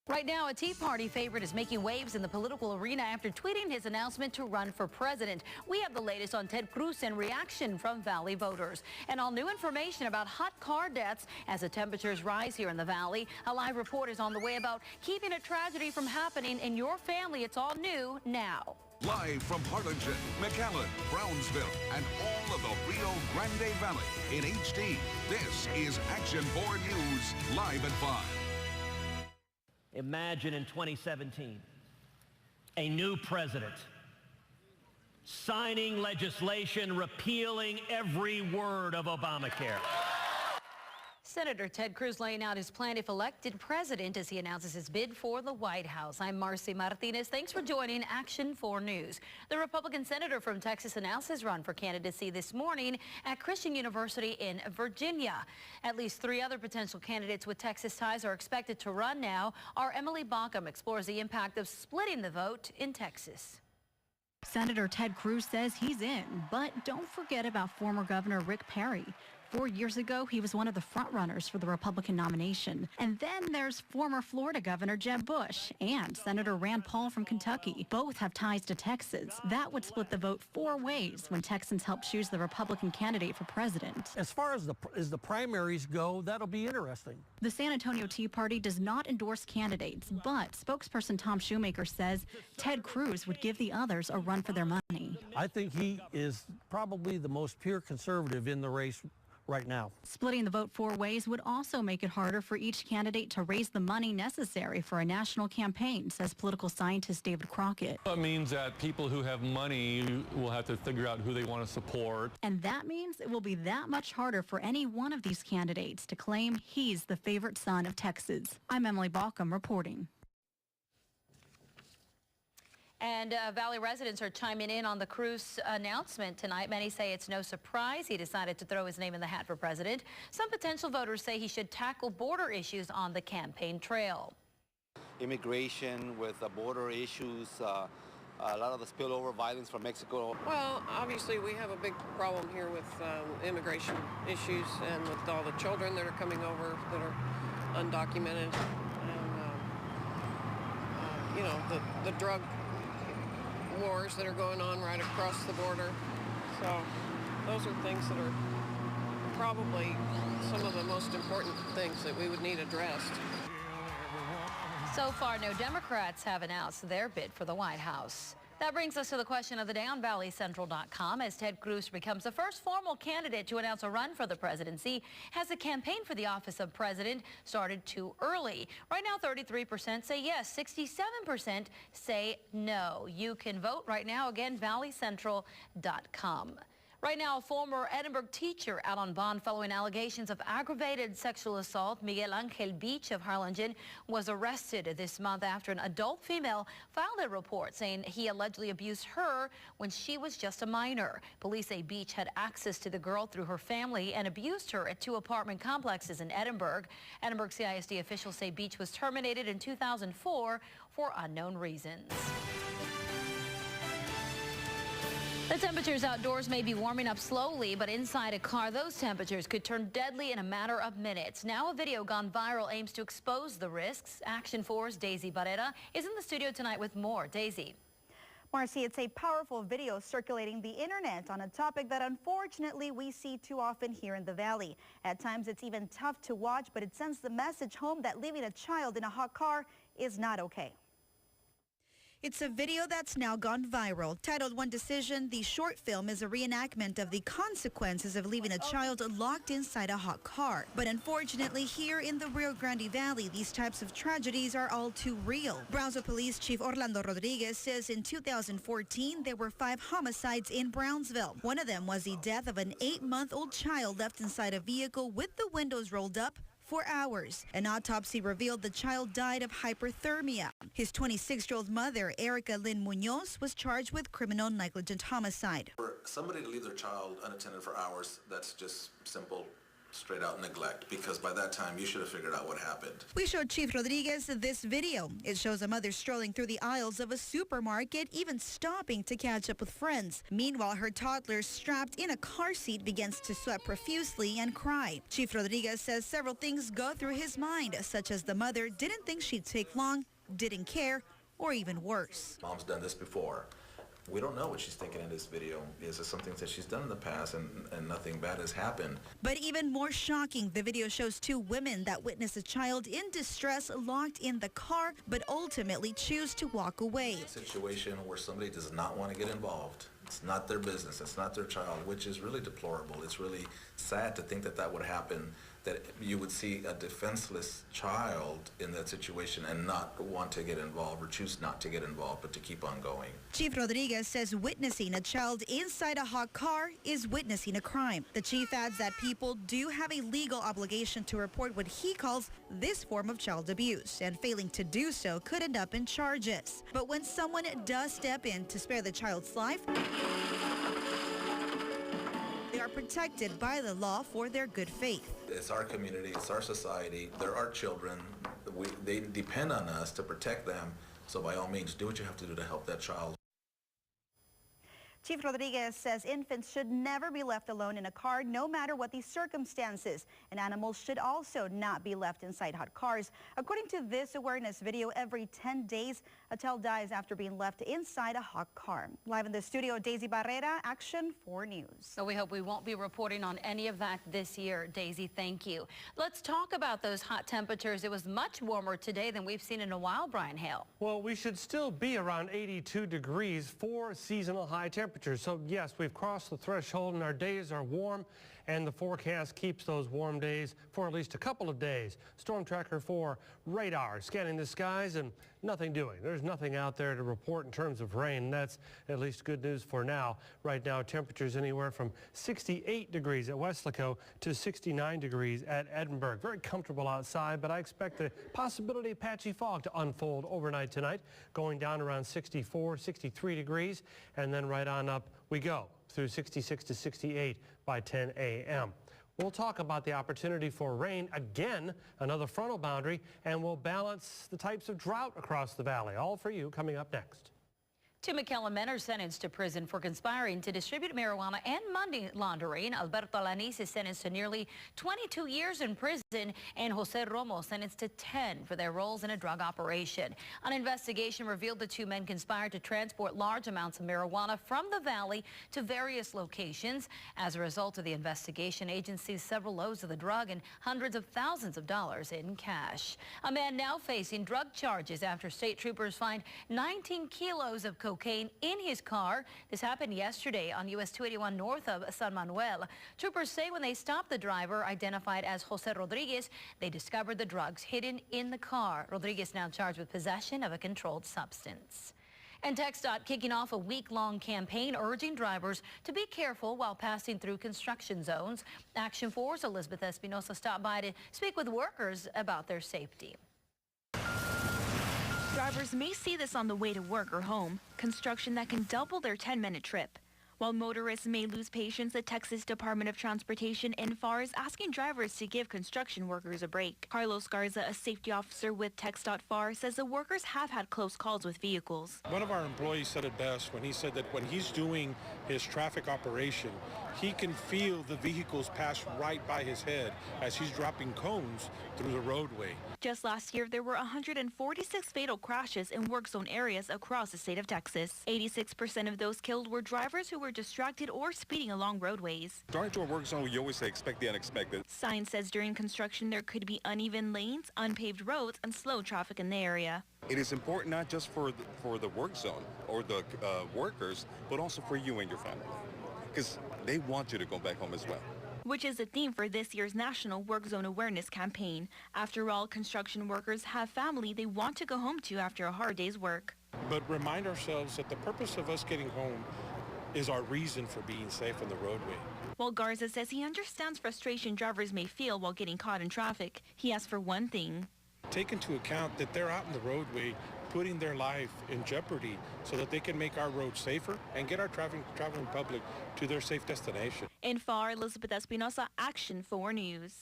Right now, a Tea Party favorite is making waves in the political arena after tweeting his announcement to run for president. We have the latest on Ted Cruz and reaction from Valley voters. And all new information about hot car deaths as the temperatures rise here in the Valley. A live report is on the way about keeping a tragedy from happening in your family. It's all new now. Live from Harlingen, McAllen, Brownsville, and all of the Rio Grande Valley in HD. This is Action 4 News, live at 5. Imagine in 2017, a new president signing legislation repealing every word of Obamacare. Senator Ted Cruz laying out his plan if elected president as he announces his bid for the White House. I'm Marcy Martinez. Thanks for joining Action 4 News. The Republican senator from Texas announced his run for candidacy this morning at Christian University in Virginia. At least 3 other potential candidates with Texas ties are expected to run now. Our Emily Baucom explores the impact of splitting the vote in Texas. Senator Ted Cruz says he's in, but don't forget about former Governor Rick Perry. 4 years ago, he was one of the frontrunners for the Republican nomination. And then there's former Florida Governor Jeb Bush and Senator Rand Paul from Kentucky. Both have ties to Texas. That would split the vote 4 ways when Texans help choose the Republican candidate for president. As far as the primaries go, that'll be interesting. The San Antonio Tea Party does not endorse candidates, but spokesperson Tom Shoemaker says Ted Cruz would give the others a run for their money. I think he is probably the most pure conservative in the race right now. Splitting the vote 4 ways would also make it harder for each candidate to raise the money necessary for a national campaign, says political scientist David Crockett. It means that people who have money will have to figure out who they want to support. And that means it will be that much harder for any one of these candidates to claim he's the favorite son of Texas. I'm Emily Baucom reporting. And Valley residents are chiming in on the Cruz announcement tonight. Many say it's no surprise he decided to throw his name in the hat for president. Some potential voters say he should tackle border issues on the campaign trail. Immigration with border issues, a lot of the spillover violence from Mexico. Well, obviously we have a big problem here with immigration issues and with all the children that are coming over that are undocumented. And, you know, the drug wars that are going on right across the border. So those are things that are probably some of the most important things that we would need addressed. So far, no Democrats have announced their bid for the White House. That brings us to the question of the day on ValleyCentral.com. As Ted Cruz becomes the first formal candidate to announce a run for the presidency, has the campaign for the office of president started too early? Right now, 33% say yes, 67% say no. You can vote right now. Again, ValleyCentral.com. Right now, a former Edinburgh teacher out on bond following allegations of aggravated sexual assault. Miguel Angel Beach of Harlingen was arrested this month after an adult female filed a report saying he allegedly abused her when she was just a minor. Police say Beach had access to the girl through her family and abused her at 2 apartment complexes in Edinburgh. Edinburgh CISD officials say Beach was terminated in 2004 for unknown reasons. The temperatures outdoors may be warming up slowly, but inside a car, those temperatures could turn deadly in a matter of minutes. Now a video gone viral aims to expose the risks. Action 4's Daisy Barrera is in the studio tonight with more. Daisy. Marcy, it's a powerful video circulating the internet on a topic that unfortunately we see too often here in the Valley. At times it's even tough to watch, but it sends the message home that leaving a child in a hot car is not okay. It's a video that's now gone viral. Titled One Decision, the short film is a reenactment of the consequences of leaving a child locked inside a hot car. But unfortunately, here in the Rio Grande Valley, these types of tragedies are all too real. Brownsville Police Chief Orlando Rodriguez says in 2014, there were 5 homicides in Brownsville. One of them was the death of an 8-month-old child left inside a vehicle with the windows rolled up for hours. An autopsy revealed the child died of hyperthermia. His 26-year-old mother, Erica Lynn Munoz, was charged with criminal negligent homicide. For somebody to leave their child unattended for hours, that's just simple straight out neglect, because by that time you should have figured out what happened. We showed Chief Rodriguez this video. It shows a mother strolling through the aisles of a supermarket, even stopping to catch up with friends. Meanwhile, her toddler strapped in a car seat begins to sweat profusely and cry. Chief Rodriguez says several things go through his mind, such as the mother didn't think she'd take long, didn't care, or even worse. Mom's done this before. We don't know what she's thinking in this video. Is it something that she's done in the past and nothing bad has happened? But even more shocking, the video shows two women that witness a child in distress locked in the car, but ultimately choose to walk away. A situation where somebody does not want to get involved. It's not their business. It's not their child, which is really deplorable. It's really sad to think that that would happen, that you would see a defenseless child in that situation and not want to get involved or choose not to get involved, but to keep on going. Chief Rodriguez says witnessing a child inside a hot car is witnessing a crime. The chief adds that people do have a legal obligation to report what he calls this form of child abuse, and failing to do so could end up in charges. But when someone does step in to spare the child's life, they are protected by the law for their good faith. It's our community, it's our society, they're our children. They depend on us to protect them. So by all means, do what you have to do to help that child. Chief Rodriguez says infants should never be left alone in a car, no matter what the circumstances. And animals should also not be left inside hot cars. According to this awareness video, every 10 days, a child dies after being left inside a hot car. Live in the studio, Daisy Barrera, Action 4 News. So we hope we won't be reporting on any of that this year. Daisy, thank you. Let's talk about those hot temperatures. It was much warmer today than we've seen in a while, Brian Hale. Well, we should still be around 82 degrees for seasonal high temperatures. So yes, we've crossed the threshold and our days are warm, and the forecast keeps those warm days for at least a couple of days. Storm Tracker 4 radar scanning the skies and nothing doing. There's nothing out there to report in terms of rain. That's at least good news for now. Right now, temperatures anywhere from 68 degrees at Weslaco to 69 degrees at Edinburgh. Very comfortable outside, but I expect the possibility of patchy fog to unfold overnight tonight, going down around 64, 63 degrees, and then right on up we go through 66 to 68 by 10 a.m. We'll talk about the opportunity for rain again, another frontal boundary, and we'll balance the types of drought across the valley. All for you coming up next. Two McAllen men are sentenced to prison for conspiring to distribute marijuana and money laundering. Alberto Alanis is sentenced to nearly 22 years in prison, and Jose Romo sentenced to 10 for their roles in a drug operation. An investigation revealed the two men conspired to transport large amounts of marijuana from the valley to various locations. As a result of the investigation, agents seized several loads of the drug and hundreds of thousands of dollars in cash. A man now facing drug charges after state troopers find 19 kilos of cocaine in his car. This happened yesterday on US 281 north of San Manuel. Troopers say when they stopped the driver, identified as Jose Rodriguez, they discovered the drugs hidden in the car. Rodriguez now charged with possession of a controlled substance. And TxDOT kicking off a week-long campaign urging drivers to be careful while passing through construction zones. Action 4's Elizabeth Espinosa stopped by to speak with workers about their safety. Drivers may see this on the way to work or home, construction that can double their 10-minute trip. While motorists may lose patience, the Texas Department of Transportation (INFAR) is asking drivers to give construction workers a break. Carlos Garza, a safety officer with TxDOT FAR, says the workers have had close calls with vehicles. One of our employees said it best when he said that when he's doing his traffic operation, he can feel the vehicles pass right by his head as he's dropping cones through the roadway. Just last year, there were 146 fatal crashes in work zone areas across the state of Texas. 86% of those killed were drivers who were distracted or speeding along roadways. Driving to a work zone, you always say expect the unexpected. Sign says during construction there could be uneven lanes, unpaved roads, and slow traffic in the area. It is important not just for the work zone or the workers, but also for you and your family, because they want you to go back home as well. Which is the theme for this year's National Work Zone Awareness Campaign. After all, construction workers have family they want to go home to after a hard day's work. But remind ourselves that the purpose of us getting home is our reason for being safe on the roadway. While Garza says he understands frustration drivers may feel while getting caught in traffic, he asks for one thing. Take into account that they're out in the roadway putting their life in jeopardy so that they can make our roads safer and get our traveling public to their safe destination. In FAR, Elizabeth Espinosa, Action 4 News.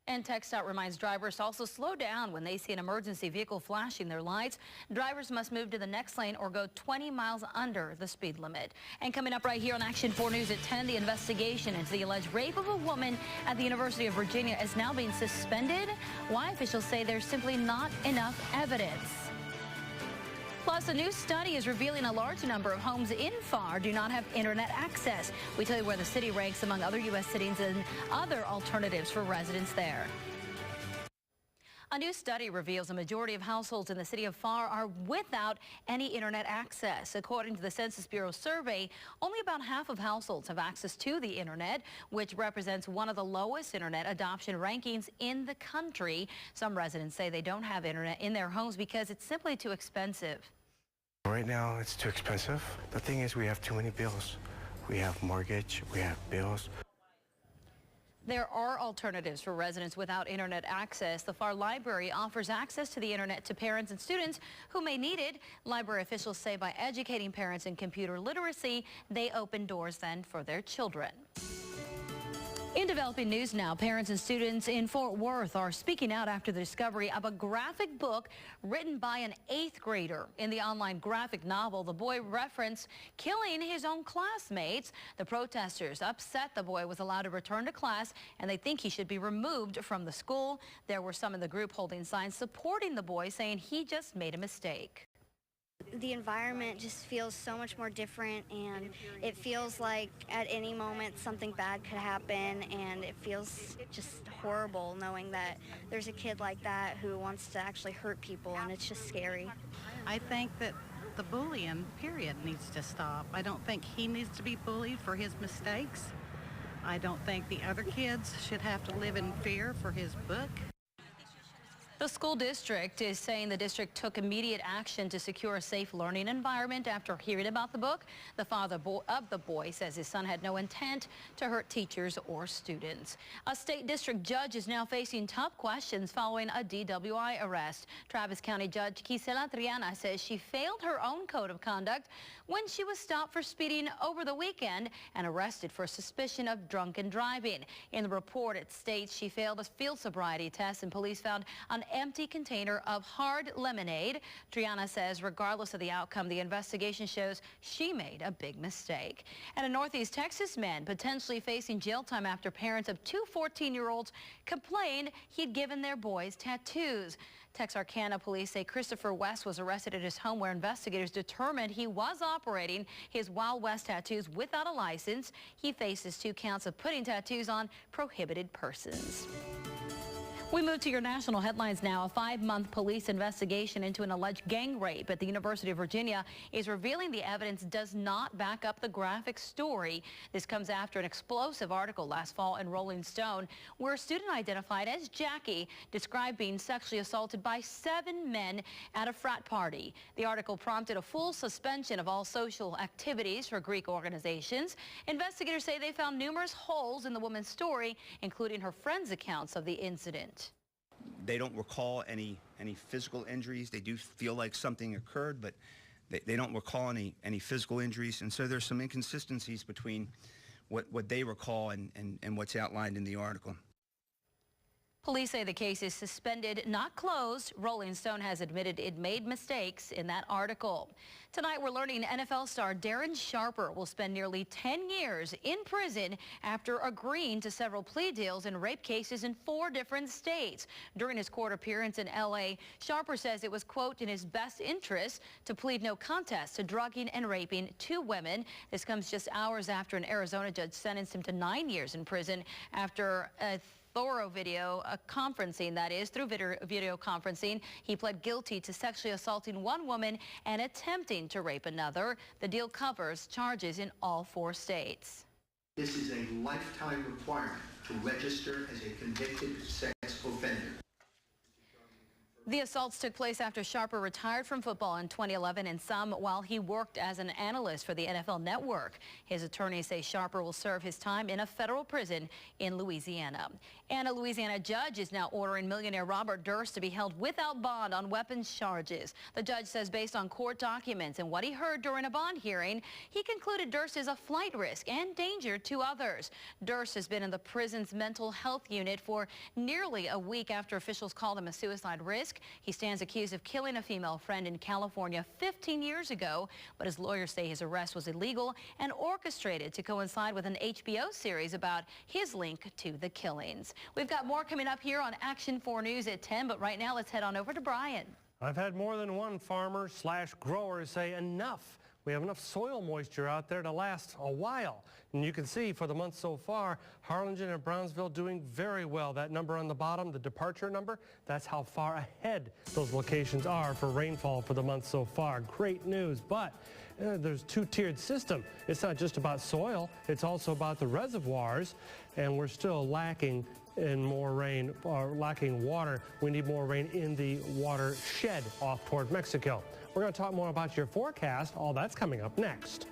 And TxDOT reminds drivers to also slow down when they see an emergency vehicle flashing their lights. Drivers must move to the next lane or go 20 miles under the speed limit. And coming up right here on Action 4 News at 10, the investigation into the alleged rape of a woman at the University of Virginia is now being suspended. Why officials say there's simply not enough evidence. Plus, a new study is revealing a large number of homes in FAR do not have internet access. We tell you where the city ranks among other U.S. cities and other alternatives for residents there. A new study reveals a majority of households in the city of FAR are without any internet access. According to the Census Bureau survey, only about half of households have access to the internet, which represents one of the lowest internet adoption rankings in the country. Some residents say they don't have internet in their homes because it's simply too expensive. Right now, it's too expensive. The thing is, we have too many bills. We have mortgage, we have bills. There are alternatives for residents without internet access. The FAR Library offers access to the internet to parents and students who may need it. Library officials say by educating parents in computer literacy, they open doors then for their children. In developing news now, parents and students in Fort Worth are speaking out after the discovery of a graphic book written by an 8th grader. In the online graphic novel, the boy referenced killing his own classmates. The protesters upset the boy was allowed to return to class, and they think he should be removed from the school. There were some in the group holding signs supporting the boy, saying he just made a mistake. The environment just feels so much more different, and it feels like at any moment something bad could happen, and it feels just horrible knowing that there's a kid like that who wants to actually hurt people, and it's just scary. I think that the bullying, period, needs to stop. I don't think he needs to be bullied for his mistakes. I don't think the other kids should have to live in fear for his book. The school district is saying the district took immediate action to secure a safe learning environment after hearing about the book. The father of the boy says his son had no intent to hurt teachers or students. A state district judge is now facing tough questions following a DWI arrest. Travis County Judge Gisela Triana says she failed her own code of conduct when she was stopped for speeding over the weekend and arrested for suspicion of drunken driving. In the report, it states she failed a field sobriety test and police found an empty container of hard lemonade. Triana says regardless of the outcome, the investigation shows she made a big mistake. And a Northeast Texas man potentially facing jail time after parents of two 14-year-olds complained he'd given their boys tattoos. Texarkana police say Christopher West was arrested at his home where investigators determined he was operating his Wild West tattoos without a license. He faces 2 counts of putting tattoos on prohibited persons. We move to your national headlines now. A 5-month police investigation into an alleged gang rape at the University of Virginia is revealing the evidence does not back up the graphic story. This comes after an explosive article last fall in Rolling Stone where a student identified as Jackie described being sexually assaulted by 7 men at a frat party. The article prompted a full suspension of all social activities for Greek organizations. Investigators say they found numerous holes in the woman's story, including her friends' accounts of the incident. They don't recall any physical injuries. They do feel like something occurred, but they don't recall any physical injuries. And so there's some inconsistencies between what they recall and what's outlined in the article. Police say the case is suspended, not closed. Rolling Stone has admitted it made mistakes in that article. Tonight, we're learning NFL star Darren Sharper will spend nearly 10 years in prison after agreeing to several plea deals in rape cases in 4 different states. During his court appearance in L.A., Sharper says it was, quote, in his best interest to plead no contest to drugging and raping 2 women. This comes just hours after an Arizona judge sentenced him to 9 years in prison after a thorough video conferencing, that is, through video conferencing. He pled guilty to sexually assaulting 1 woman and attempting to rape another. The deal covers charges in all 4 states. This is a lifetime requirement to register as a convicted sex offender. The assaults took place after Sharper retired from football in 2011, and some while he worked as an analyst for the NFL Network. His attorneys say Sharper will serve his time in a federal prison in Louisiana. And a Louisiana judge is now ordering millionaire Robert Durst to be held without bond on weapons charges. The judge says based on court documents and what he heard during a bond hearing, he concluded Durst is a flight risk and danger to others. Durst has been in the prison's mental health unit for nearly a week after officials called him a suicide risk. He stands accused of killing a female friend in California 15 years ago, but his lawyers say his arrest was illegal and orchestrated to coincide with an HBO series about his link to the killings. We've got more coming up here on Action 4 News at 10, but right now let's head on over to Brian. I've had more than one farmer/grower say enough. We have enough soil moisture out there to last a while. And you can see for the month so far, Harlingen and Brownsville doing very well. That number on the bottom, the departure number, that's how far ahead those locations are for rainfall for the month so far. Great news, but there's a two-tiered system. It's not just about soil, it's also about the reservoirs, and we're still lacking in more rain, or lacking water. We need more rain in the watershed off toward Mexico. We're going to talk more about your forecast. All that's coming up next.